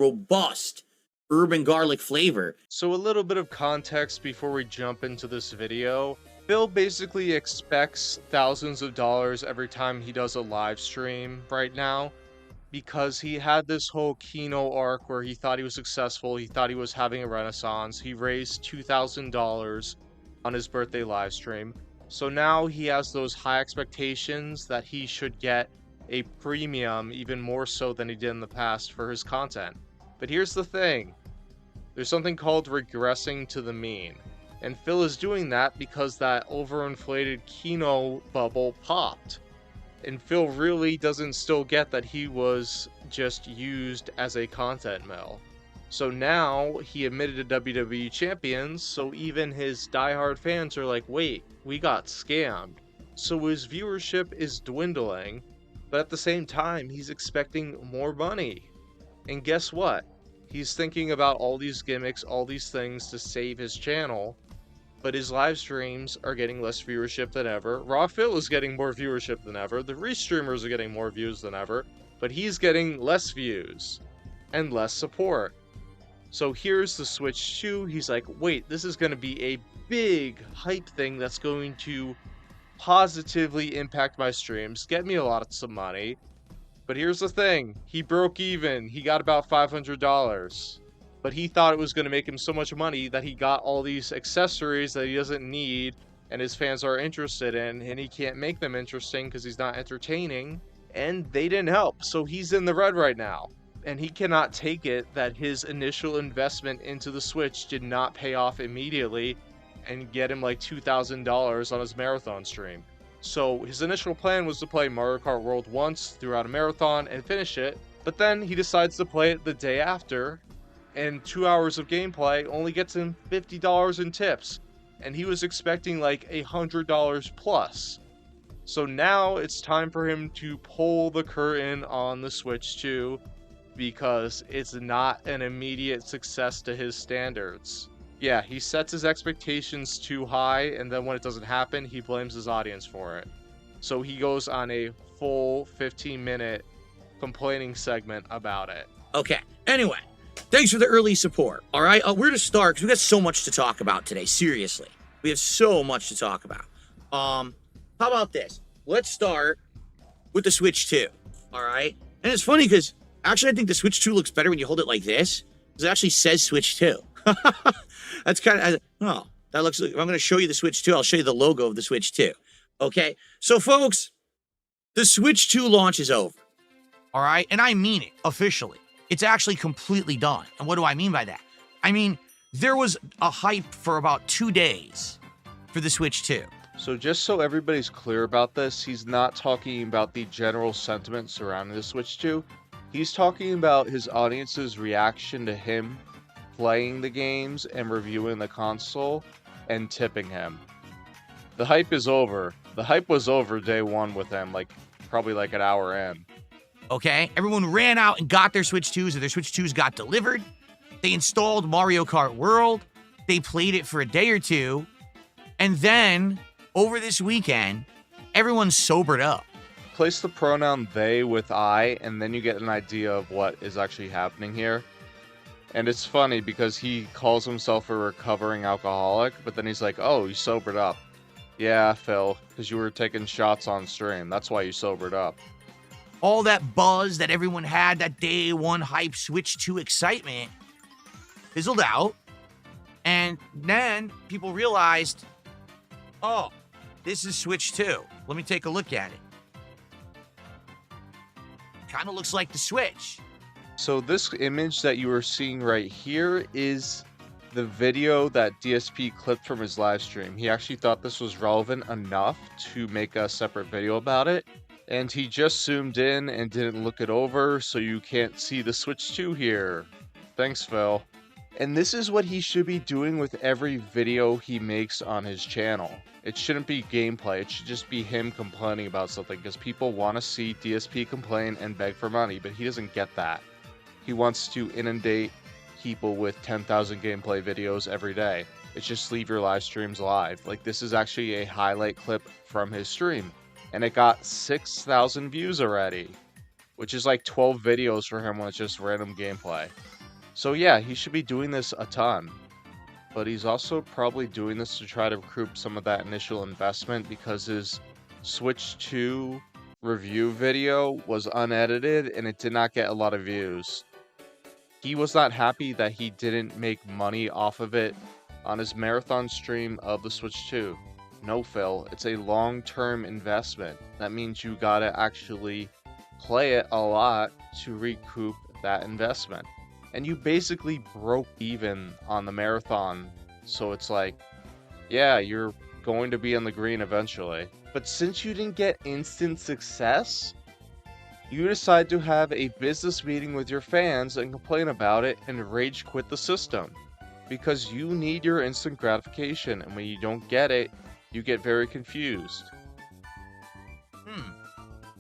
robust urban garlic flavor. So a little bit of context before we jump into this video. Phil basically expects thousands of dollars every time he does a live stream right now, because he had this whole Kino arc where he thought he was successful, he thought he was having a renaissance. He raised $2,000 on his birthday live stream. So now he has those high expectations that he should get a premium, even more so than he did in the past, for his content. But here's the thing. There's something called regressing to the mean. And Phil is doing that because that overinflated Kino bubble popped. And Phil really doesn't still get that he was just used as a content mill. So now he admitted to WWE champions, so even his diehard fans are like, wait, we got scammed. So his viewership is dwindling, but at the same time, he's expecting more money. And guess what? He's thinking about all these gimmicks, all these things to save his channel, but his live streams are getting less viewership than ever. Raw Phil is getting more viewership than ever. The restreamers are getting more views than ever, but he's getting less views and less support. So here's the Switch 2. He's like, wait, this is going to be a big hype thing that's going to positively impact my streams, get me a lot of money. But here's the thing, he broke even. He got about $500. But he thought it was going to make him so much money that he got all these accessories that he doesn't need and his fans are interested in, and he can't make them interesting because he's not entertaining, and they didn't help. So he's in the red right now, and he cannot take it that his initial investment into the Switch did not pay off immediately and get him like $2,000 on his marathon stream. So his initial plan was to play Mario Kart World once throughout a marathon and finish it, but then he decides to play it the day after, and 2 hours of gameplay only gets him $50 in tips, and he was expecting like $100 plus. So now it's time for him to pull the curtain on the Switch 2, because it's not an immediate success to his standards. Yeah, he sets his expectations too high, and then when it doesn't happen, he blames his audience for it. So he goes on a full 15-minute complaining segment about it. Okay, anyway, thanks for the early support. All right, we're to start because we got so much to talk about today. Seriously, we have so much to talk about. How about this? Let's start with the Switch 2. All right, and it's funny because actually I think the Switch 2 looks better when you hold it like this, because it actually says Switch 2. That's kind of, oh, that looks like, I'm going to show you the Switch 2. I'll show you the logo of the Switch 2. Okay, so folks, the Switch 2 launch is over. All right, and I mean it officially. It's actually completely done. And what do I mean by that? I mean, there was a hype for about 2 days for the Switch 2. So just so everybody's clear about this, he's not talking about the general sentiment surrounding the Switch 2. He's talking about his audience's reaction to him playing the games and reviewing the console and tipping him. The hype is over. The hype was over day one with him, probably an hour in. Okay, everyone ran out and got their Switch 2s, or their Switch 2s got delivered. They installed Mario Kart World. They played it for a day or two. And then, over this weekend, everyone sobered up. Place the pronoun they with I, and then you get an idea of what is actually happening here. And it's funny because he calls himself a recovering alcoholic, but then he's like, oh, you sobered up. Yeah, Phil, because you were taking shots on stream. That's why you sobered up. All that buzz that everyone had, that day one hype Switch 2 excitement, fizzled out. And then people realized, oh, this is Switch 2. Let me take a look at it. Kind of looks like the Switch. So this image that you are seeing right here is the video that DSP clipped from his live stream. He actually thought this was relevant enough to make a separate video about it. And he just zoomed in and didn't look it over, so you can't see the Switch 2 here. Thanks, Phil. And this is what he should be doing with every video he makes on his channel. It shouldn't be gameplay, it should just be him complaining about something, because people want to see DSP complain and beg for money, but he doesn't get that. He wants to inundate people with 10,000 gameplay videos every day. It's just leave your live streams live. This is actually a highlight clip from his stream. And it got 6,000 views already, which is 12 videos for him when it's just random gameplay. So yeah, he should be doing this a ton. But he's also probably doing this to try to recoup some of that initial investment because his Switch 2 review video was unedited and it did not get a lot of views. He was not happy that he didn't make money off of it on his marathon stream of the Switch 2. No, Phil, it's a long-term investment. That means you gotta actually play it a lot to recoup that investment. And you basically broke even on the marathon. So it's like, yeah, you're going to be in the green eventually. But since you didn't get instant success, you decide to have a business meeting with your fans and complain about it and rage quit the system. Because you need your instant gratification, and when you don't get it, you get very confused.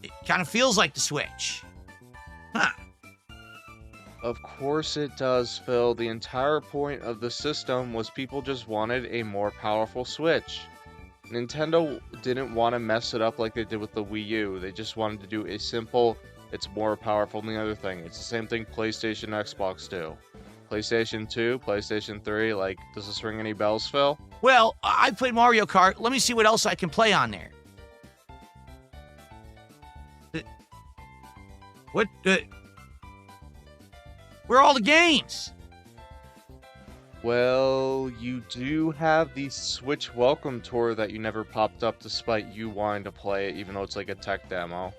It kind of feels like the Switch. Huh. Of course it does, Phil. The entire point of the system was people just wanted a more powerful Switch. Nintendo didn't want to mess it up like they did with the Wii U. They just wanted to do a simple, it's more powerful than the other thing. It's the same thing PlayStation and Xbox do. PlayStation 2, PlayStation 3, like, does this ring any bells, Phil? Well, I played Mario Kart. Let me see what else I can play on there. What? Where are all the games? Well, you do have the Switch Welcome Tour that you never popped up despite you wanting to play it, even though it's like a tech demo.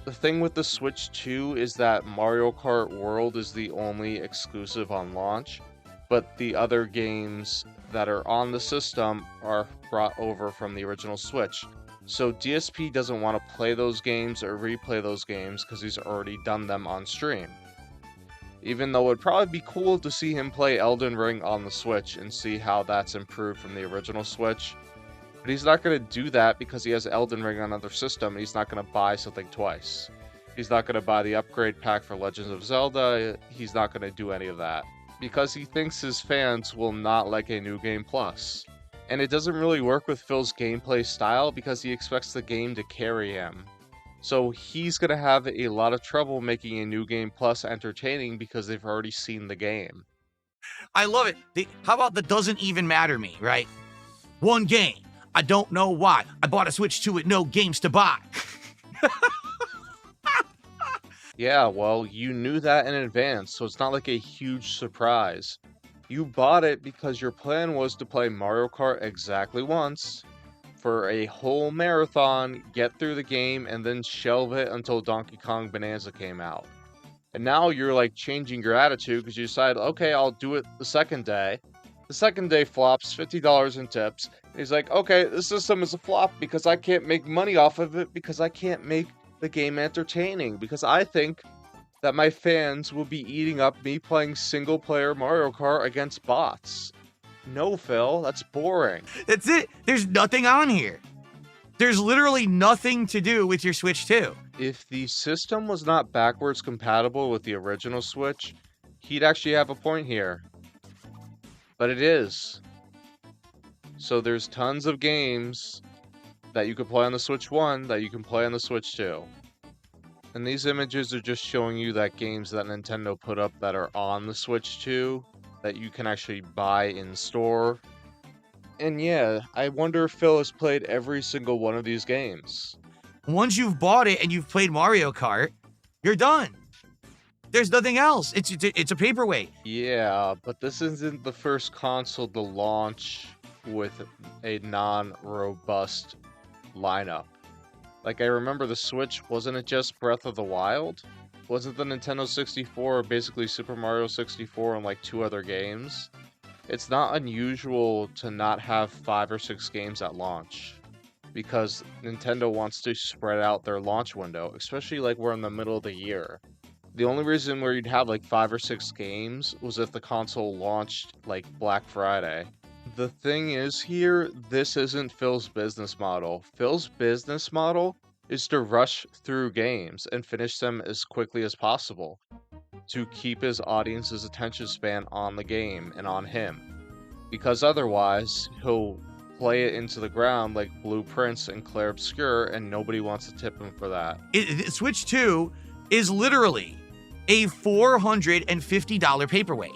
The thing with the Switch 2 is that Mario Kart World is the only exclusive on launch, but the other games that are on the system are brought over from the original Switch. So DSP doesn't want to play those games or replay those games because he's already done them on stream. Even though it'd probably be cool to see him play Elden Ring on the Switch and see how that's improved from the original Switch. But he's not going to do that because he has Elden Ring on another system and he's not going to buy something twice. He's not going to buy the upgrade pack for Legends of Zelda, he's not going to do any of that. Because he thinks his fans will not like a New Game Plus. And it doesn't really work with Phil's gameplay style because he expects the game to carry him. So he's going to have a lot of trouble making a New Game Plus entertaining because they've already seen the game. I love it. How about the doesn't even matter me, right? One game. I don't know why. I bought a Switch 2 with no games to buy. Yeah, well, you knew that in advance, so it's not like a huge surprise. You bought it because your plan was to play Mario Kart exactly once, for a whole marathon, get through the game, and then shelve it until Donkey Kong Bonanza came out. And now you're like changing your attitude because you decide, okay, I'll do it the second day. The second day flops, $50 in tips. And he's like, okay, this system is a flop because I can't make money off of it because I can't make the game entertaining. Because I think that my fans will be eating up me playing single player Mario Kart against bots. No, Phil, that's boring. That's it. There's nothing on here. There's literally nothing to do with your Switch 2. If the system was not backwards compatible with the original Switch, he'd actually have a point here. But it is. So there's tons of games that you can play on the Switch 1 that you can play on the Switch 2. And these images are just showing you that games that Nintendo put up that are on the Switch 2 that you can actually buy in store. And yeah, I wonder if Phil has played every single one of these games. Once you've bought it and you've played Mario Kart, you're done. There's nothing else. It's a paperweight. Yeah, but this isn't the first console to launch with a non-robust lineup. Like, I remember the Switch, wasn't it just Breath of the Wild? Wasn't the Nintendo 64 basically Super Mario 64 and like 2 other games? It's not unusual to not have 5 or 6 games at launch, because Nintendo wants to spread out their launch window, especially like we're in the middle of the year. The only reason where you'd have like 5 or 6 games was if the console launched like Black Friday. The thing is here, this isn't Phil's business model. Phil's business model is to rush through games and finish them as quickly as possible to keep his audience's attention span on the game and on him. Because otherwise, he'll play it into the ground like Blue Prince and Clair Obscur, and nobody wants to tip him for that. Switch 2 is literally a $450 paperweight.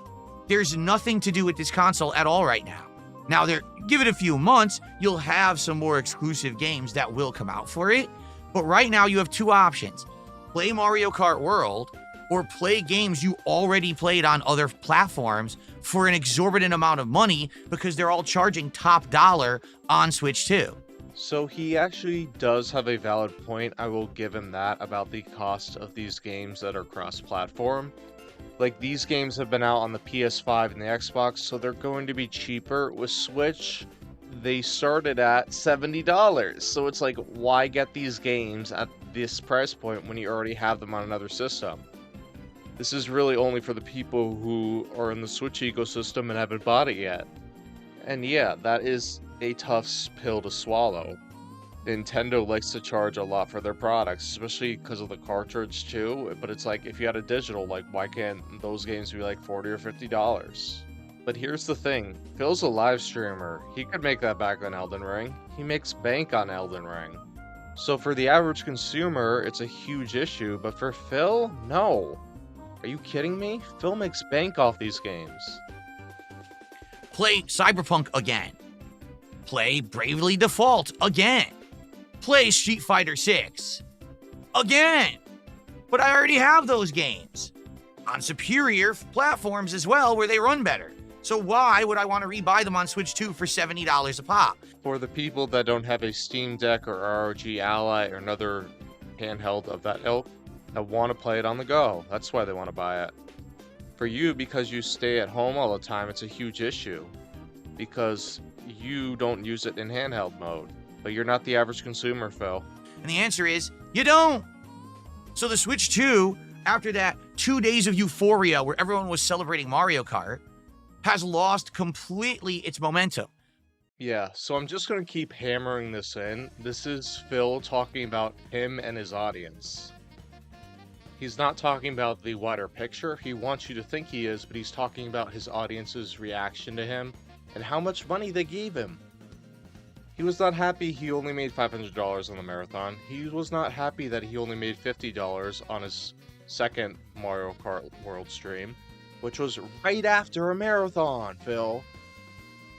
There's nothing to do with this console at all right now. Now, give it a few months, you'll have some more exclusive games that will come out for it. But right now, you have two options. Play Mario Kart World or play games you already played on other platforms for an exorbitant amount of money because they're all charging top dollar on Switch 2. So he actually does have a valid point. I will give him that about the cost of these games that are cross-platform. Like, these games have been out on the PS5 and the Xbox, so they're going to be cheaper. With Switch, they started at $70. So it's like, why get these games at this price point when you already have them on another system? This is really only for the people who are in the Switch ecosystem and haven't bought it yet. And yeah, that is a tough pill to swallow. Nintendo likes to charge a lot for their products, especially because of the cartridge too. But it's like, if you had a digital, like, why can't those games be like $40 or $50? But here's the thing, Phil's a live streamer. He could make that back on Elden Ring. He makes bank on Elden Ring. So for the average consumer, it's a huge issue, but for Phil, no. Are you kidding me? Phil makes bank off these games. Play Cyberpunk again. Play Bravely Default again. Play Street Fighter 6 again. But I already have those games on superior platforms as well where they run better. So why would I want to rebuy them on Switch 2 for $70 a pop? For the people that don't have a Steam Deck or ROG Ally or another handheld of that ilk that want to play it on the go, that's why they want to buy it. For you, because you stay at home all the time, it's a huge issue because you don't use it in handheld mode. But you're not the average consumer, Phil. And the answer is, you don't. So the Switch 2, after that 2 days of euphoria where everyone was celebrating Mario Kart, has lost completely its momentum. Yeah, so I'm just going to keep hammering this in. This is Phil talking about him and his audience. He's not talking about the wider picture. He wants you to think he is, but he's talking about his audience's reaction to him and how much money they gave him. He was not happy he only made $500 on the marathon. He was not happy that he only made $50 on his second Mario Kart World stream, which was right after a marathon, Phil.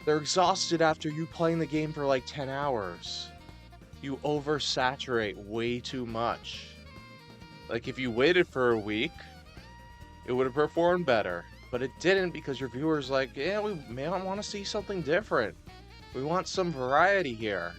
They're exhausted after you playing the game for like 10 hours. You oversaturate way too much. Like, if you waited for a week, it would have performed better. But it didn't because your viewers like, yeah, we may want to see something different. We want some variety here.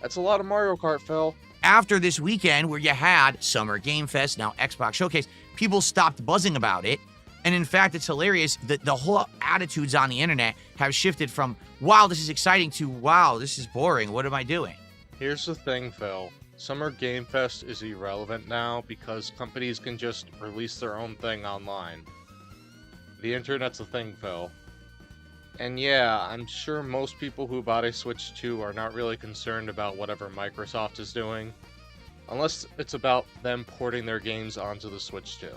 That's a lot of Mario Kart, Phil. After this weekend where you had Summer Game Fest, now Xbox Showcase, people stopped buzzing about it. And in fact, it's hilarious that the whole attitudes on the internet have shifted from, wow, this is exciting, to, wow, this is boring. What am I doing? Here's the thing, Phil. Summer Game Fest is irrelevant now because companies can just release their own thing online. The internet's a thing, Phil. And yeah, I'm sure most people who bought a Switch 2 are not really concerned about whatever Microsoft is doing, unless it's about them porting their games onto the Switch 2.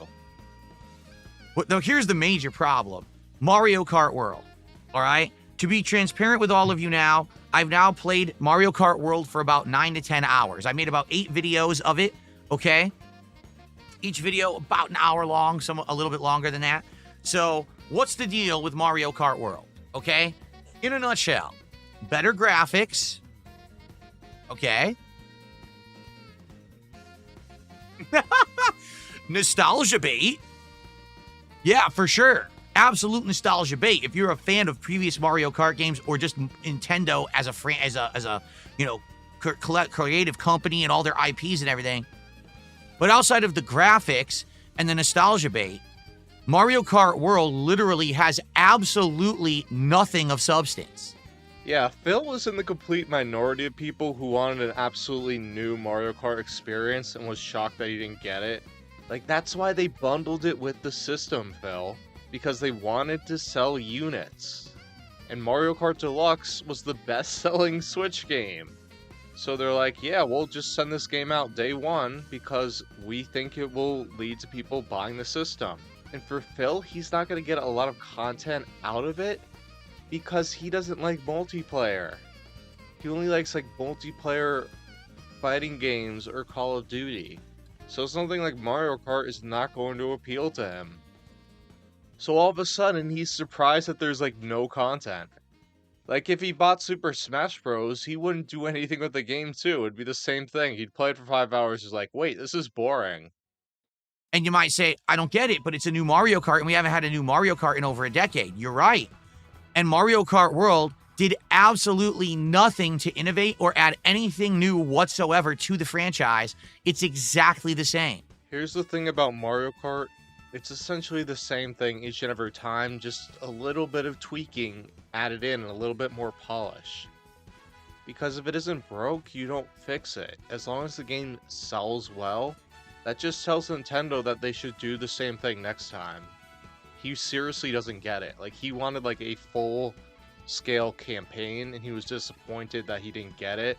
But now here's the major problem. Mario Kart World, all right? To be transparent with all of you now, I've now played Mario Kart World for about 9 to 10 hours. I made about 8 videos of it, okay? Each video about an hour long, some a little bit longer than that. So what's the deal with Mario Kart World, okay? In a nutshell, better graphics, okay? Nostalgia bait. Yeah, for sure. Absolute nostalgia bait. If you're a fan of previous Mario Kart games or just Nintendo as a you know, creative company and all their IPs and everything. But outside of the graphics and the nostalgia bait, Mario Kart World literally has absolutely nothing of substance. Yeah, Phil was in the complete minority of people who wanted an absolutely new Mario Kart experience and was shocked that he didn't get it. Like, that's why they bundled it with the system, Phil. Because they wanted to sell units. And Mario Kart Deluxe was the best-selling Switch game. So they're like, yeah, we'll just send this game out day one because we think it will lead to people buying the system. And for Phil, he's not going to get a lot of content out of it because he doesn't like multiplayer. He only likes like multiplayer fighting games or Call of Duty. So something like Mario Kart is not going to appeal to him. So all of a sudden, he's surprised that there's like no content. Like if he bought Super Smash Bros, he wouldn't do anything with the game too. It'd be the same thing. He'd play it for 5 hours. He's like, wait, this is boring. And you might say, I don't get it, but it's a new Mario Kart, and we haven't had a new Mario Kart in over a decade. You're right. And Mario Kart World did absolutely nothing to innovate or add anything new whatsoever to the franchise. It's exactly the same. Here's the thing about Mario Kart. It's essentially the same thing each and every time, just a little bit of tweaking added in and a little bit more polish. Because if it isn't broke, you don't fix it. As long as the game sells well, that just tells Nintendo that they should do the same thing next time. He seriously doesn't get it. Like, he wanted like a full-scale campaign, and he was disappointed that he didn't get it.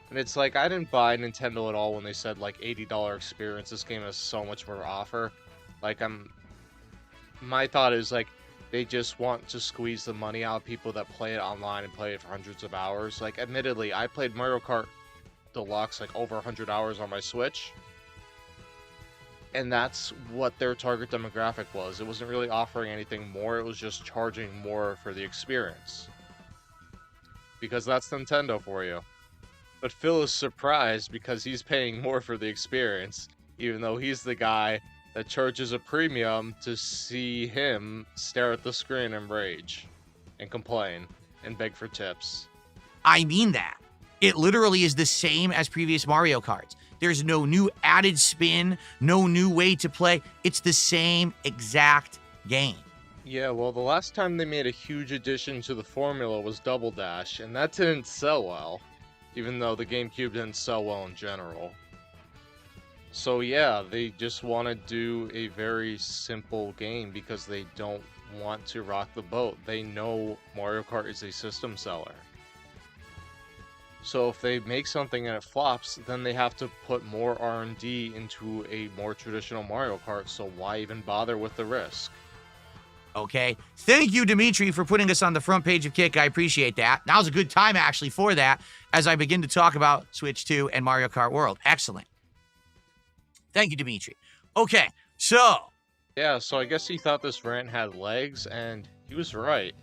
And it's like, I didn't buy Nintendo at all when they said like $80 experience. This game has so much more to offer. Like, my thought is like, they just want to squeeze the money out of people that play it online and play it for hundreds of hours. Like, admittedly, I played Mario Kart Deluxe like over 100 hours on my Switch. And that's what their target demographic was. It wasn't really offering anything more. It was just charging more for the experience. Because that's Nintendo for you. But Phil is surprised because he's paying more for the experience, even though he's the guy that charges a premium to see him stare at the screen and rage and complain and beg for tips. I mean that. It literally is the same as previous Mario Karts. There's no new added spin, no new way to play. It's the same exact game. Yeah, well, the last time they made a huge addition to the formula was Double Dash, and that didn't sell well, even though the GameCube didn't sell well in general. So yeah, they just want to do a very simple game because they don't want to rock the boat. They know Mario Kart is a system seller. So if they make something and it flops, then they have to put more R&D into a more traditional Mario Kart, so why even bother with the risk? Okay. Thank you, Dimitri, for putting us on the front page of Kick. I appreciate that. Now's a good time, actually, for that, as I begin to talk about Switch 2 and Mario Kart World. Excellent. Thank you, Dimitri. Okay, so... Yeah, so I guess he thought this rant had legs, and he was right.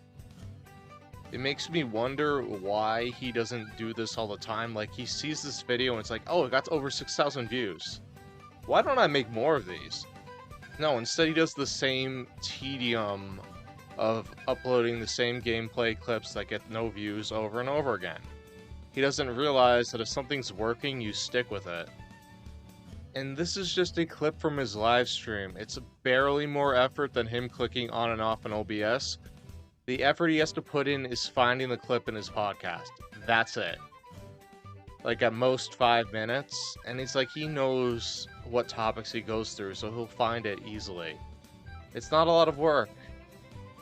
It makes me wonder why he doesn't do this all the time. Like, he sees this video and it's like, oh, it got over 6,000 views. Why don't I make more of these? No, instead he does the same tedium of uploading the same gameplay clips that get no views over and over again. He doesn't realize that if something's working, you stick with it. And this is just a clip from his live stream. It's barely more effort than him clicking on and off an OBS. The effort he has to put in is finding the clip in his podcast. That's it. Like at most 5 minutes. And it's like he knows what topics he goes through, so he'll find it easily. It's not a lot of work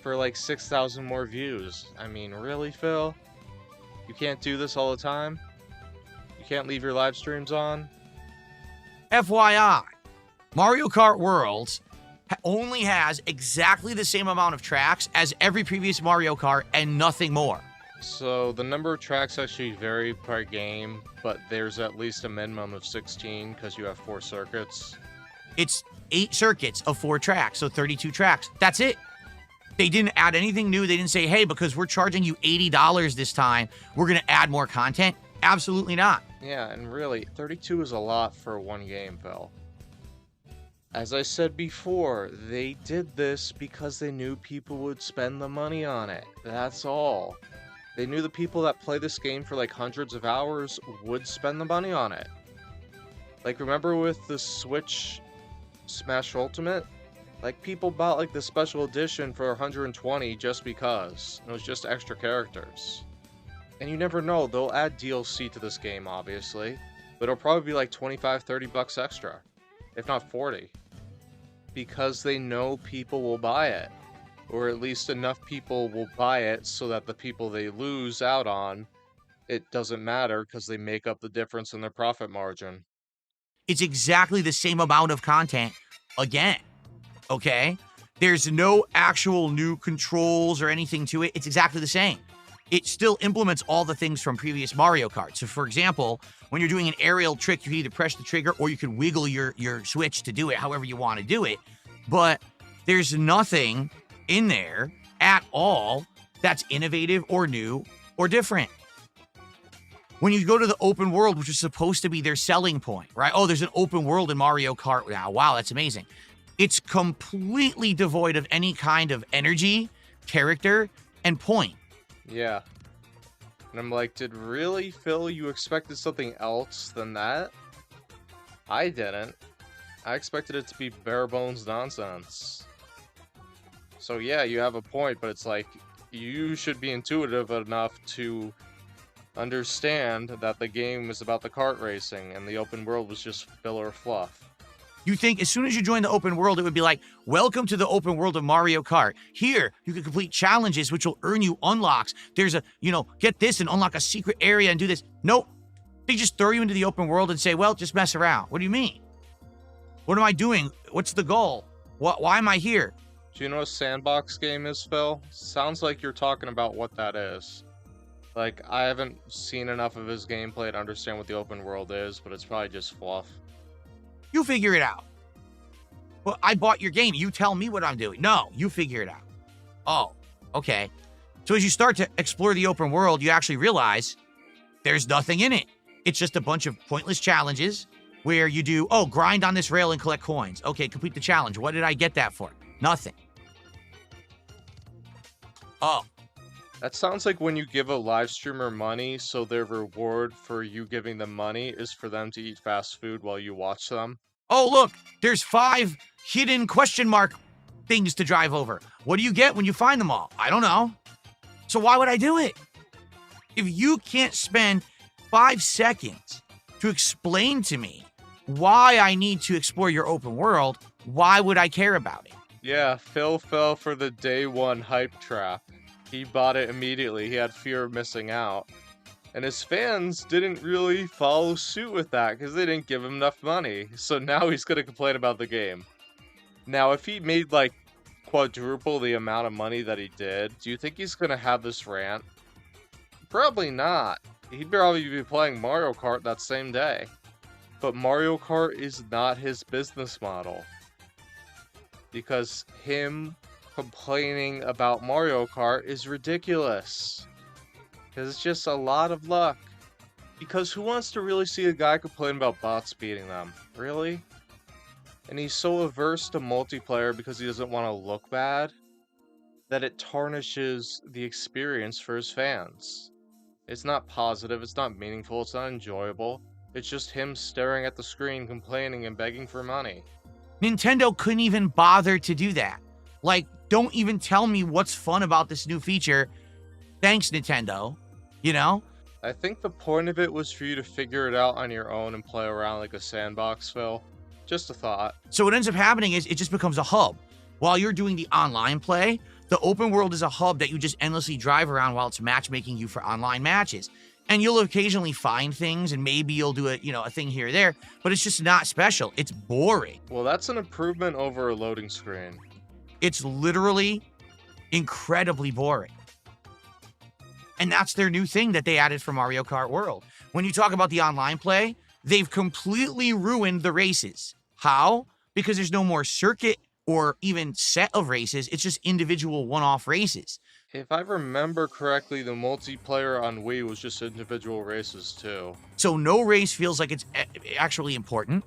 for like 6,000 more views. I mean, really, Phil? You can't do this all the time? You can't leave your live streams on? FYI, Mario Kart World only has exactly the same amount of tracks as every previous Mario Kart and nothing more. So the number of tracks actually vary per game, but there's at least a minimum of 16 because you have 4 circuits. It's 8 circuits of 4 tracks, so 32 tracks. That's it. They didn't add anything new. They didn't say, hey, because we're charging you $80 this time, we're going to add more content. Absolutely not. Yeah, and really, 32 is a lot for one game, Phil. As I said before, they did this because they knew people would spend the money on it. That's all. They knew the people that play this game for like hundreds of hours would spend the money on it. Like, remember with the Switch Smash Ultimate? Like, people bought like the special edition for 120 just because. It was just extra characters. And you never know, they'll add DLC to this game, obviously. But it'll probably be like 25, 30 bucks extra. If not 40. Because they know people will buy it. Or at least enough people will buy it so that the people they lose out on, it doesn't matter because they make up the difference in their profit margin. It's exactly the same amount of content again. Okay? There's no actual new controls or anything to it. It's exactly the same. It still implements all the things from previous Mario Kart. So, for example, when you're doing an aerial trick, you can either press the trigger or you can wiggle your Switch to do it however you want to do it. But There's nothing in there at all that's innovative or new or different. When you go to the open world, which is supposed to be their selling point, right? Oh, there's an open world in Mario Kart now. Wow, that's amazing. It's completely devoid of any kind of energy, character, and point. Yeah. And I'm like, did really, Phil, you expected something else than that? I didn't. I expected it to be bare bones nonsense. So yeah, you have a point, but it's like, you should be intuitive enough to understand that the game is about the kart racing and the open world was just filler fluff. You think as soon as you join the open world, it would be like, welcome to the open world of Mario Kart. Here, you can complete challenges, which will earn you unlocks. There's a, get this and unlock a secret area and do this. Nope. They just throw you into the open world and say, well, just mess around. What do you mean? What am I doing? What's the goal? Why am I here? Do you know what a sandbox game is, Phil? Sounds like you're talking about what that is. Like, I haven't seen enough of his gameplay to understand what the open world is, but it's probably just fluff. You figure it out. Well, I bought your game. You tell me what I'm doing. No, you figure it out. Oh, okay. So as you start to explore the open world, you actually realize there's nothing in it. It's just a bunch of pointless challenges where you do, grind on this rail and collect coins. Okay, complete the challenge. What did I get that for? Nothing. Oh. That sounds like when you give a live streamer money, so their reward for you giving them money is for them to eat fast food while you watch them. Oh, look, there's 5 hidden question mark things to drive over. What do you get when you find them all? I don't know. So why would I do it? If you can't spend 5 seconds to explain to me why I need to explore your open world, why would I care about it? Yeah, Phil fell for the day one hype trap. He bought it immediately. He had fear of missing out. And his fans didn't really follow suit with that because they didn't give him enough money. So now he's going to complain about the game. Now, if he made like quadruple the amount of money that he did, do you think he's going to have this rant? Probably not. He'd probably be playing Mario Kart that same day. But Mario Kart is not his business model. Because him complaining about Mario Kart is ridiculous. Because it's just a lot of luck. Because who wants to really see a guy complain about bots beating them? Really? And he's so averse to multiplayer because he doesn't want to look bad that it tarnishes the experience for his fans. It's not positive, it's not meaningful, it's not enjoyable. It's just him staring at the screen, complaining and begging for money. Nintendo couldn't even bother to do that. Like, don't even tell me what's fun about this new feature. Thanks, Nintendo. I think the point of it was for you to figure it out on your own and play around like a sandbox, Phil. Just a thought. So what ends up happening is it just becomes a hub. While you're doing the online play, the open world is a hub that you just endlessly drive around while it's matchmaking you for online matches. And you'll occasionally find things, and maybe you'll do a thing here or there, but it's just not special. It's boring. Well, that's an improvement over a loading screen. It's literally incredibly boring. And that's their new thing that they added for Mario Kart World. When you talk about the online play, they've completely ruined the races. How? Because there's no more circuit or even set of races. It's just individual one-off races. If I remember correctly, the multiplayer on Wii was just individual races too. So no race feels like it's actually important.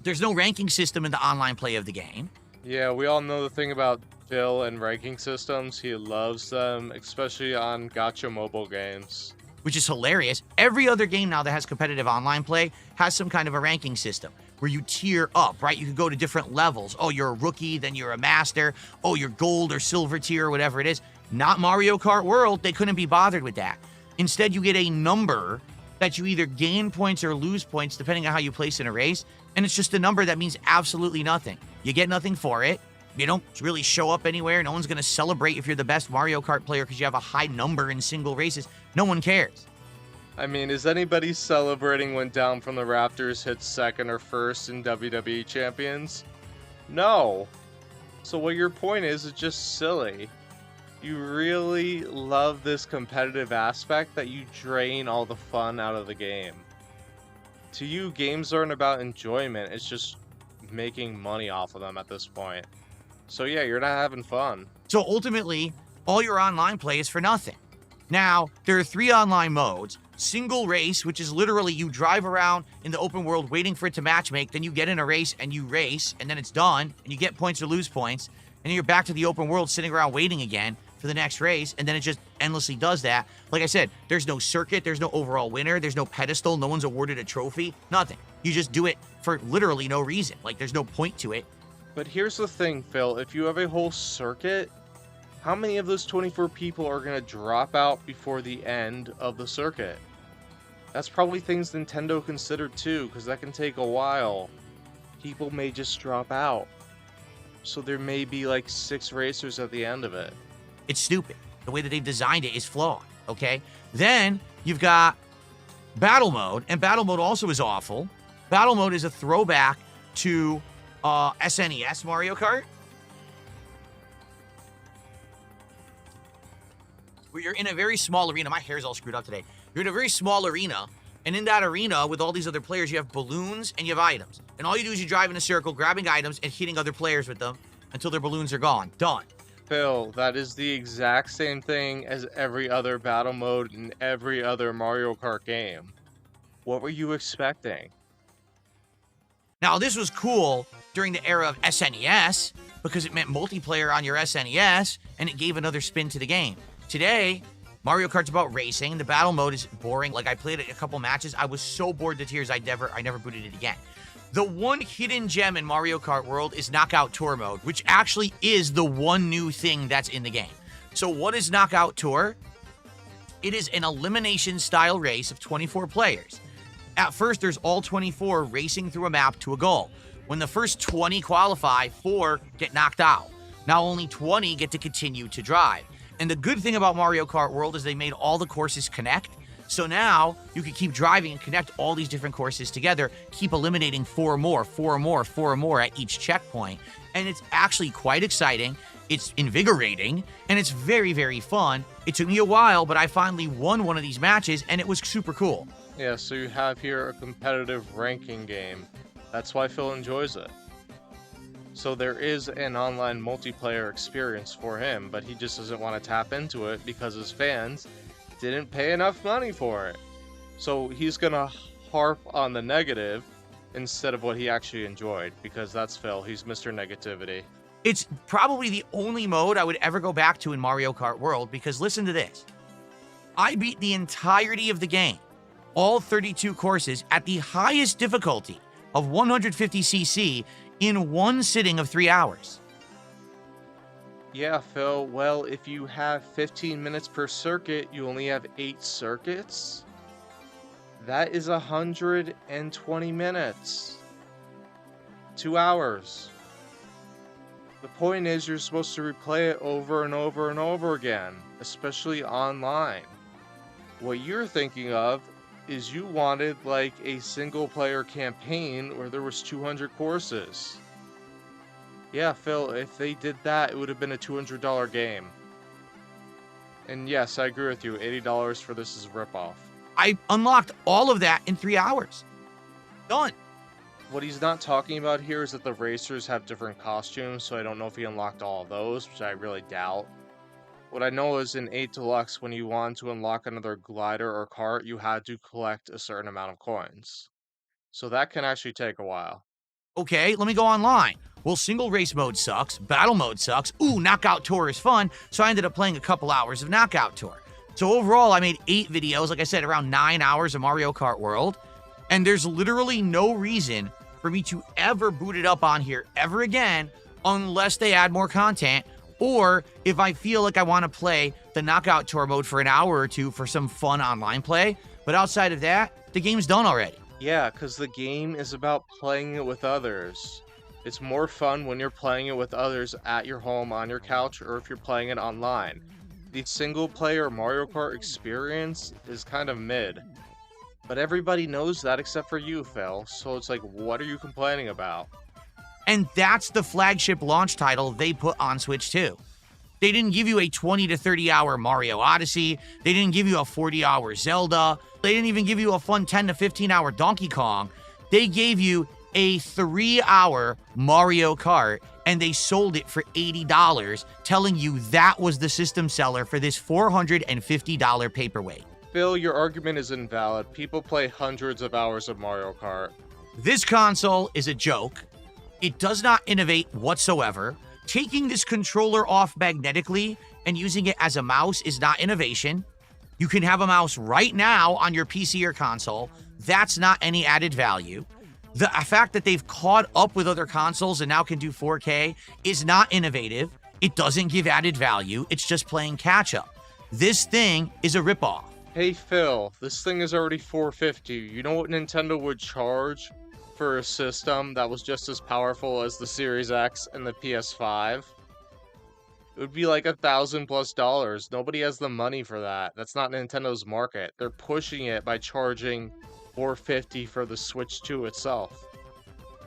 There's no ranking system in the online play of the game. Yeah, we all know the thing about Phil and ranking systems. He loves them, especially on gacha mobile games. Which is hilarious. Every other game now that has competitive online play has some kind of a ranking system where you tier up, right? You can go to different levels. Oh, you're a rookie, then you're a master. Oh, you're gold or silver tier, or whatever it is. Not Mario Kart World. They couldn't be bothered with that. Instead, you get a number that you either gain points or lose points depending on how you place in a race. And it's just a number that means absolutely nothing. You get nothing for it. You don't really show up anywhere. No one's going to celebrate if you're the best Mario Kart player because you have a high number in single races. No one cares. I mean, is anybody celebrating when Down from the Rafters hits second or first in WWE Champions? No. So what your point is just silly. You really love this competitive aspect that you drain all the fun out of the game. To you, games aren't about enjoyment. It's just making money off of them at this point. So yeah, you're not having fun. So ultimately, all your online play is for nothing. Now, there are 3 online modes. Single race, which is literally you drive around in the open world waiting for it to matchmake, then you get in a race and you race, and then it's done, and you get points or lose points, and then you're back to the open world sitting around waiting again for the next race, and then it just endlessly does that. Like I said, there's no circuit, there's no overall winner, there's no pedestal, no one's awarded a trophy, nothing. You just do it for literally no reason. Like, there's no point to it. But here's the thing, Phil. If you have a whole circuit, how many of those 24 people are going to drop out before the end of the circuit? That's probably things Nintendo considered too, because that can take a while. People may just drop out. So there may be like 6 racers at the end of it. It's stupid. The way that they've designed it is flawed, okay? Then you've got battle mode, and battle mode also is awful. Battle mode is a throwback to SNES Mario Kart, where you're in a very small arena. My hair's all screwed up today. You're in a very small arena, and in that arena with all these other players, you have balloons and you have items. And all you do is you drive in a circle, grabbing items and hitting other players with them until their balloons are gone. Done. Phil, that is the exact same thing as every other battle mode in every other Mario Kart game. What were you expecting? Now, this was cool during the era of SNES because it meant multiplayer on your SNES, and it gave another spin to the game. Today, Mario Kart's about racing. The battle mode is boring. Like, I played it a couple matches. I was so bored to tears, I never booted it again. The one hidden gem in Mario Kart World is Knockout Tour mode, which actually is the one new thing that's in the game. So what is Knockout Tour? It is an elimination-style race of 24 players. At first, there's all 24 racing through a map to a goal. When the first 20 qualify, 4 get knocked out. Now only 20 get to continue to drive. And the good thing about Mario Kart World is they made all the courses connect. So now you can keep driving and connect all these different courses together, keep eliminating 4 more at each checkpoint. And it's actually quite exciting. It's invigorating, and it's very, very fun. It took me a while, but I finally won one of these matches, and it was super cool. Yeah, so you have here a competitive ranking game. That's why Phil enjoys it. So there is an online multiplayer experience for him, but he just doesn't want to tap into it because his fans didn't pay enough money for it. So he's gonna harp on the negative instead of what he actually enjoyed, because that's Phil. He's Mr. Negativity. It's probably the only mode I would ever go back to in Mario Kart World, because listen to this. I beat the entirety of the game, all 32 courses, at the highest difficulty of 150cc in one sitting of 3 hours. Yeah, Phil, well, if you have 15 minutes per circuit, you only have 8 circuits? That is 120 minutes. 2 hours. The point is, you're supposed to replay it over and over and over again, especially online. What you're thinking of is you wanted like a single player campaign where there was 200 courses. Yeah, Phil, if they did that, it would have been a $200 game. And yes, I agree with you, $80 for this is a ripoff. I unlocked all of that in 3 hours. Done. What he's not talking about here is that the racers have different costumes, so I don't know if he unlocked all of those, which I really doubt. What I know is in 8 Deluxe, when you wanted to unlock another glider or cart, you had to collect a certain amount of coins. So that can actually take a while. Okay, let me go online. Well, single race mode sucks, battle mode sucks. Ooh, Knockout Tour is fun, so I ended up playing a couple hours of Knockout Tour. So overall, I made 8 videos, like I said, around 9 hours of Mario Kart World, and there's literally no reason for me to ever boot it up on here ever again unless they add more content, or if I feel like I want to play the Knockout Tour mode for an hour or two for some fun online play. But outside of that, the game's done already. Yeah, because the game is about playing it with others. It's more fun when you're playing it with others at your home, on your couch, or if you're playing it online. The single-player Mario Kart experience is kind of mid. But everybody knows that except for you, Phil. So it's like, what are you complaining about? And that's the flagship launch title they put on Switch 2. They didn't give you a 20 to 30 hour Mario Odyssey. They didn't give you a 40-hour Zelda. They didn't even give you a fun 10 to 15-hour Donkey Kong. They gave you a 3-hour Mario Kart and they sold it for $80, telling you that was the system seller for this $450 paperweight. Phil, your argument is invalid. People play hundreds of hours of Mario Kart. This console is a joke. It does not innovate whatsoever. Taking this controller off magnetically and using it as a mouse is not innovation. You can have a mouse right now on your PC or console. That's not any added value. The fact that they've caught up with other consoles and now can do 4K is not innovative. It doesn't give added value. It's just playing catch up. This thing is a ripoff. Hey Phil, this thing is already $450. You know what Nintendo would charge for a system that was just as powerful as the Series X and the PS5? It would be like $1,000+. Nobody has the money for that. That's not Nintendo's market. They're pushing it by charging $450 for the Switch 2 itself.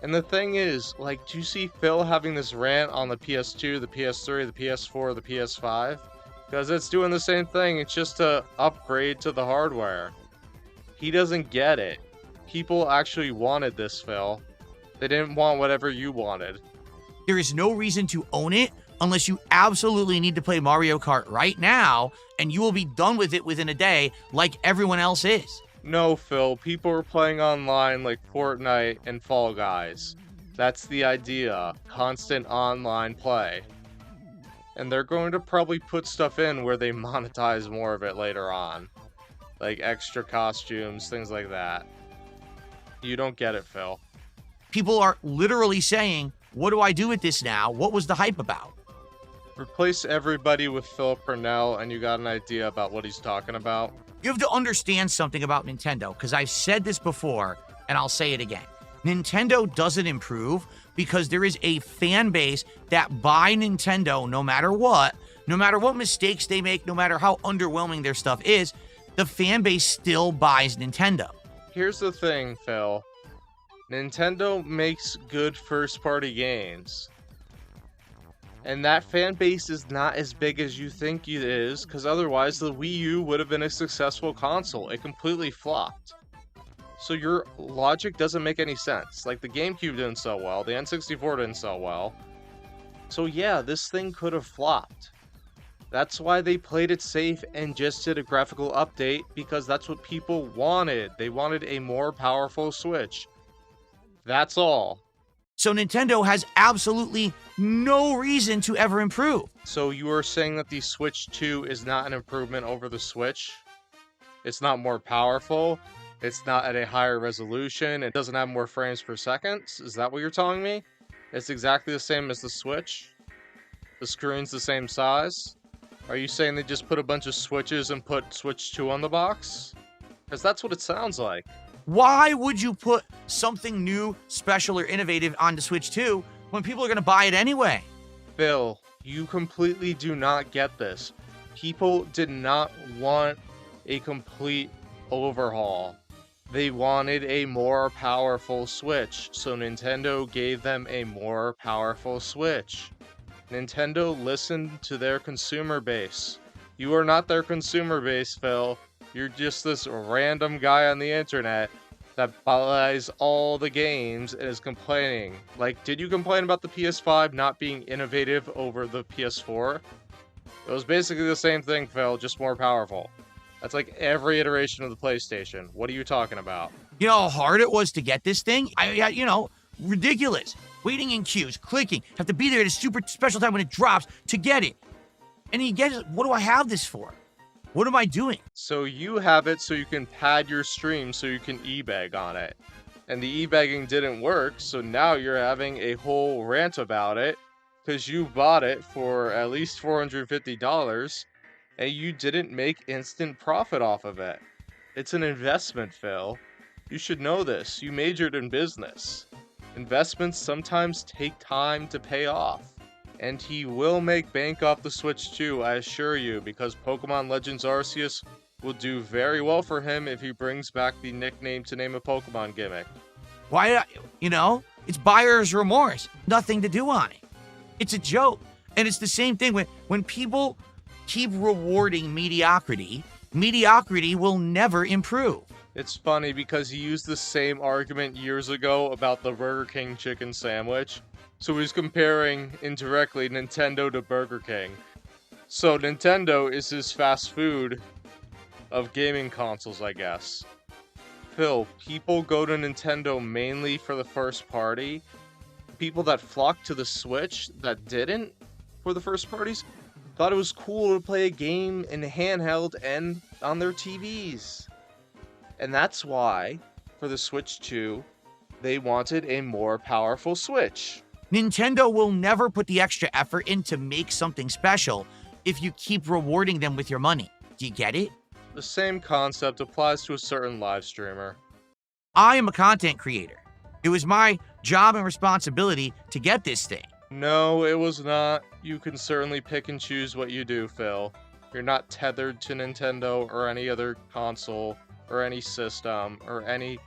And the thing is, like, do you see Phil having this rant on the PS2, the PS3, the PS4, the PS5? Because it's doing the same thing, it's just a upgrade to the hardware. He doesn't get it. People actually wanted this, Phil. They didn't want whatever you wanted. There is no reason to own it unless you absolutely need to play Mario Kart right now, and you will be done with it within a day like everyone else is. No, Phil, people are playing online like Fortnite and Fall Guys. That's the idea. Constant online play. And they're going to probably put stuff in where they monetize more of it later on. Like extra costumes, things like that. You don't get it, Phil. People are literally saying, what do I do with this now? What was the hype about? Replace everybody with Phil Purnell and you got an idea about what he's talking about. You have to understand something about Nintendo, because I've said this before, and I'll say it again. Nintendo doesn't improve because there is a fan base that buy Nintendo no matter what mistakes they make, no matter how underwhelming their stuff is, the fan base still buys Nintendo. Here's the thing, Phil. Nintendo makes good first-party games. And that fan base is not as big as you think it is, because otherwise the Wii U would have been a successful console. It completely flopped. So your logic doesn't make any sense. Like, the GameCube didn't sell well, the N64 didn't sell well. So yeah, this thing could have flopped. That's why they played it safe and just did a graphical update, because that's what people wanted. They wanted a more powerful Switch. That's all. So Nintendo has absolutely no reason to ever improve. So you are saying that the Switch 2 is not an improvement over the Switch? It's not more powerful? It's not at a higher resolution? It doesn't have more frames per second? Is that what you're telling me? It's exactly the same as the Switch? The screen's the same size? Are you saying they just put a bunch of switches and put Switch 2 on the box? Because that's what it sounds like. Why would you put something new, special, or innovative onto Switch 2 when people are going to buy it anyway? Phil, you completely do not get this. People did not want a complete overhaul. They wanted a more powerful Switch, so Nintendo gave them a more powerful Switch. Nintendo listened to their consumer base. You are not their consumer base, Phil. You're just this random guy on the internet that buys all the games and is complaining. Like, did you complain about the PS5 not being innovative over the PS4? It was basically the same thing, Phil, just more powerful. That's like every iteration of the PlayStation. What are you talking about? You know how hard it was to get this thing? Ridiculous. Waiting in queues, clicking, have to be there at a super special time when it drops to get it. And you get it, what do I have this for? What am I doing? So you have it so you can pad your stream so you can e-bag on it. And the e-bagging didn't work, so now you're having a whole rant about it because you bought it for at least $450 and you didn't make instant profit off of it. It's an investment, Phil. You should know this. You majored in business. Investments sometimes take time to pay off. And he will make bank off the Switch 2, I assure you, because Pokemon Legends Arceus will do very well for him if he brings back the nickname to name a Pokemon gimmick. Why, it's buyer's remorse. Nothing to do on it. It's a joke. And it's the same thing when people keep rewarding mediocrity will never improve. It's funny because he used the same argument years ago about the Burger King chicken sandwich. So he's comparing indirectly Nintendo to Burger King. So Nintendo is his fast food of gaming consoles, I guess. Phil, people go to Nintendo mainly for the first party. People that flocked to the Switch that didn't for the first parties thought it was cool to play a game in handheld and on their TVs. And that's why, for the Switch 2, they wanted a more powerful Switch. Nintendo will never put the extra effort in to make something special if you keep rewarding them with your money. Do you get it? The same concept applies to a certain live streamer. I am a content creator. It was my job and responsibility to get this thing. No, it was not. You can certainly pick and choose what you do, Phil. You're not tethered to Nintendo or any other console or any system or any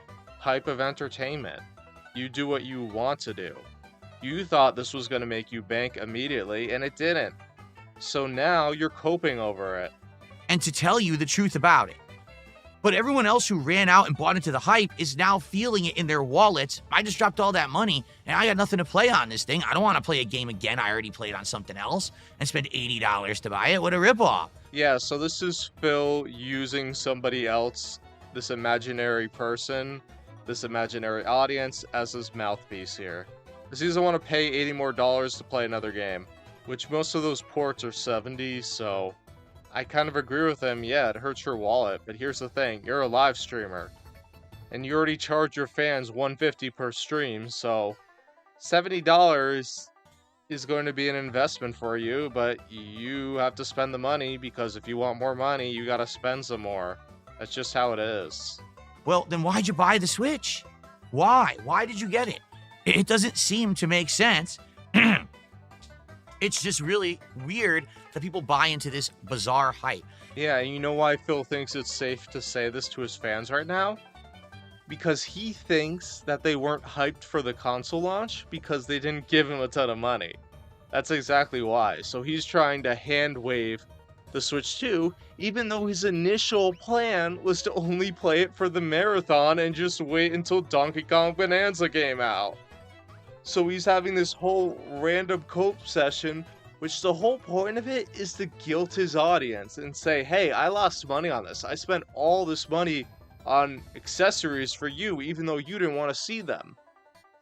type of entertainment. You do what you want to do. You thought this was going to make you bank immediately, and it didn't. So now you're coping over it. And to tell you the truth about it. But everyone else who ran out and bought into the hype is now feeling it in their wallets. I just dropped all that money, and I got nothing to play on this thing. I don't want to play a game again. I already played on something else and spent $80 to buy it. What a ripoff. Yeah, so this is Phil using somebody else, this imaginary person, this imaginary audience, as his mouthpiece here. Because he doesn't want to pay $80 more to play another game, which most of those ports are $70, so I kind of agree with him. Yeah, it hurts your wallet, but here's the thing. You're a live streamer, and you already charge your fans $150 per stream, so $70 is going to be an investment for you, but you have to spend the money, because if you want more money, you gotta spend some more. That's just how it is. Well, then why'd you buy the Switch? Why? Why did you get it? It doesn't seem to make sense. It's just really weird that people buy into this bizarre hype. Yeah, and you know why Phil thinks it's safe to say this to his fans right now? Because he thinks that they weren't hyped for the console launch because they didn't give him a ton of money. That's exactly why. So he's trying to hand wave the Switch 2, even though his initial plan was to only play it for the marathon and just wait until Donkey Kong Bonanza came out. So he's having this whole random cope session, which the whole point of it is to guilt his audience and say, hey, I lost money on this. I spent all this money on accessories for you, even though you didn't want to see them.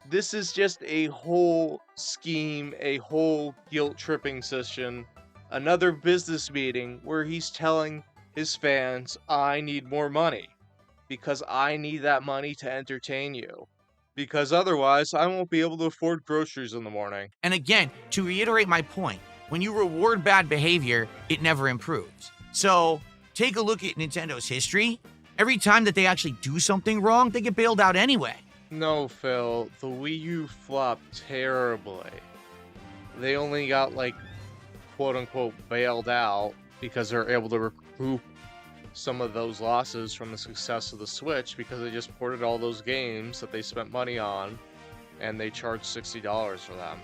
This is just a whole scheme, a whole guilt-tripping session, another business meeting where he's telling his fans, I need more money, because I need that money to entertain you. Because otherwise, I won't be able to afford groceries in the morning. And again, to reiterate my point, when you reward bad behavior, it never improves. So take a look at Nintendo's history. Every time that they actually do something wrong, they get bailed out anyway. No, Phil, the Wii U flopped terribly. They only got, like, quote-unquote bailed out because they're able to recoup some of those losses from the success of the Switch, because they just ported all those games that they spent money on and they charged $60 for them.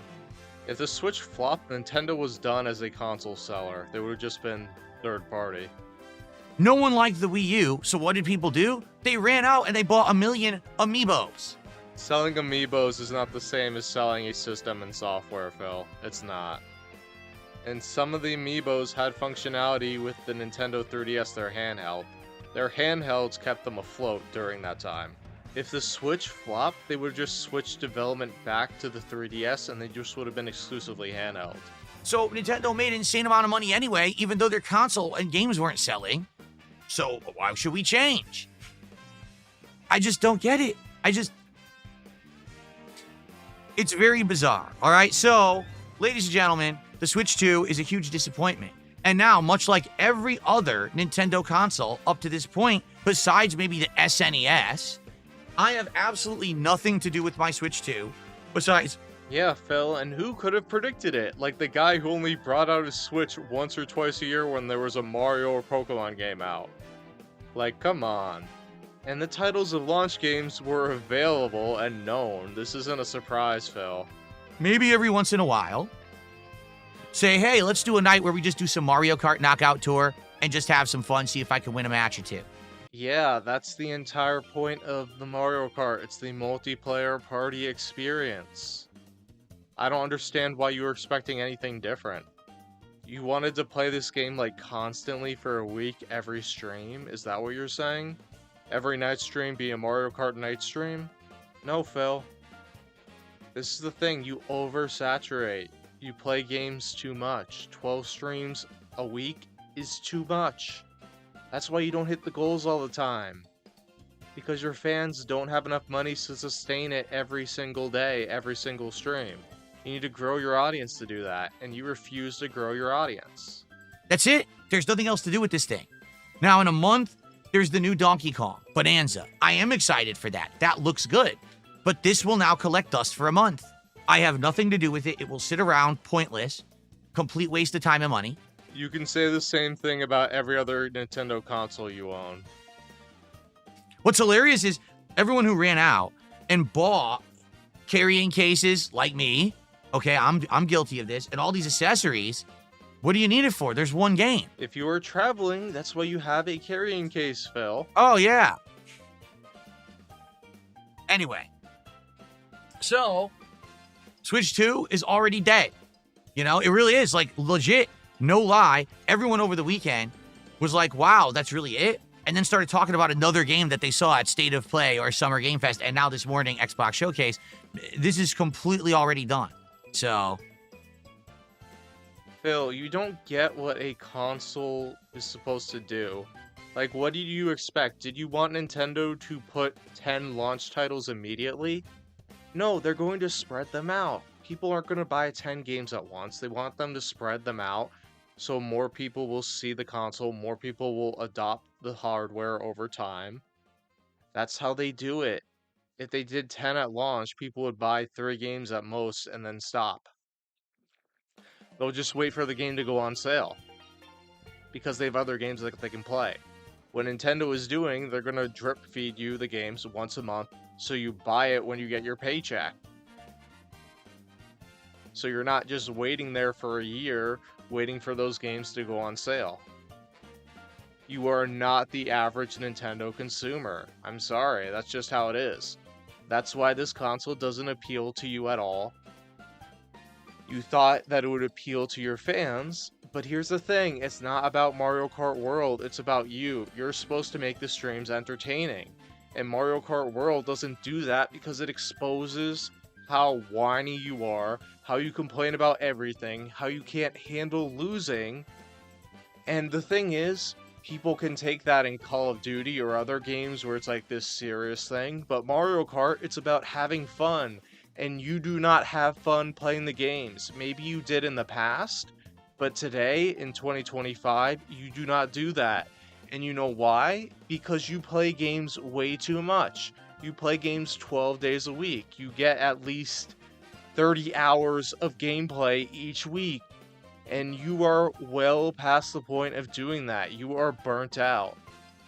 If the Switch flopped, Nintendo was done as a console seller. They would have just been third party. No one liked the Wii U, so what did people do? They ran out and they bought 1 million amiibos. Selling amiibos is not the same as selling a system and software, Phil. It's not. And some of the amiibos had functionality with the Nintendo 3DS, their handheld. Their handhelds kept them afloat during that time. If the Switch flopped, they would have just switched development back to the 3DS and they just would have been exclusively handheld. So Nintendo made an insane amount of money anyway, even though their console and games weren't selling. So why should we change? I just don't get it. It's very bizarre. All right, so ladies and gentlemen, the Switch 2 is a huge disappointment. And now, much like every other Nintendo console up to this point, besides maybe the SNES, I have absolutely nothing to do with my Switch 2 besides... Yeah, Phil, and who could have predicted it? Like the guy who only brought out his Switch once or twice a year when there was a Mario or Pokemon game out. Like, come on. And the titles of launch games were available and known. This isn't a surprise, Phil. Maybe every once in a while, say, hey, let's do a night where we just do some Mario Kart Knockout Tour and just have some fun, see if I can win a match or two. Yeah, that's the entire point of the Mario Kart. It's the multiplayer party experience. I don't understand why you were expecting anything different. You wanted to play this game like constantly for a week every stream? Is that what you're saying? Every night stream be a Mario Kart night stream? No, Phil. This is the thing, you oversaturate. You play games too much. 12 streams a week is too much. That's why you don't hit the goals all the time. Because your fans don't have enough money to sustain it every single day, every single stream. You need to grow your audience to do that, and you refuse to grow your audience. That's it. There's nothing else to do with this thing. Now, in a month, there's the new Donkey Kong Bonanza. I am excited for that. That looks good. But this will now collect dust for a month. I have nothing to do with it. It will sit around, pointless, complete waste of time and money. You can say the same thing about every other Nintendo console you own. What's hilarious is everyone who ran out and bought carrying cases like me, okay, I'm guilty of this, and all these accessories, what do you need it for? There's one game. If you are traveling, that's why you have a carrying case, Phil. Oh, yeah. Anyway, so Switch 2 is already dead. You know, it really is, like, legit, no lie. Everyone over the weekend was like, wow, that's really it? And then started talking about another game that they saw at State of Play or Summer Game Fest, and now this morning, Xbox Showcase. This is completely already done. So, Phil, you don't get what a console is supposed to do. Like, what did you expect? Did you want Nintendo to put 10 launch titles immediately? No, they're going to spread them out. People aren't going to buy 10 games at once. They want them to spread them out so more people will see the console, more people will adopt the hardware over time. That's how they do it. If they did 10 at launch, people would buy 3 games at most and then stop. They'll just wait for the game to go on sale because they have other games that they can play. What Nintendo is doing, they're going to drip feed you the games once a month so you buy it when you get your paycheck. So you're not just waiting there for a year, waiting for those games to go on sale. You are not the average Nintendo consumer. I'm sorry, that's just how it is. That's why this console doesn't appeal to you at all. You thought that it would appeal to your fans, but here's the thing, it's not about Mario Kart World, it's about you. You're supposed to make the streams entertaining. And Mario Kart World doesn't do that because it exposes how whiny you are, how you complain about everything, how you can't handle losing. And the thing is, people can take that in Call of Duty or other games where it's like this serious thing, but Mario Kart, it's about having fun. And you do not have fun playing the games. Maybe you did in the past, but today, in 2025, you do not do that. And you know why? Because you play games way too much. You play games 12 days a week. You get at least 30 hours of gameplay each week. And you are well past the point of doing that. You are burnt out.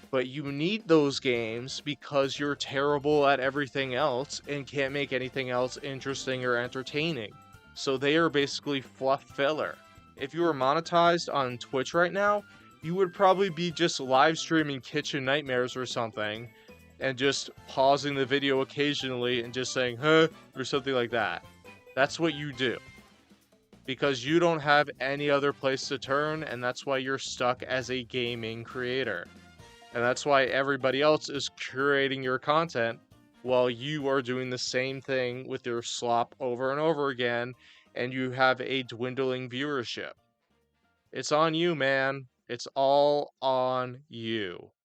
But you need those games because you're terrible at everything else and can't make anything else interesting or entertaining. So they are basically fluff filler. If you were monetized on Twitch right now, you would probably be just live streaming Kitchen Nightmares or something and just pausing the video occasionally and just saying, huh, or something like that. That's what you do. Because you don't have any other place to turn, and that's why you're stuck as a gaming creator. And that's why everybody else is curating your content while you are doing the same thing with your slop over and over again, and you have a dwindling viewership. It's on you, man. It's all on you.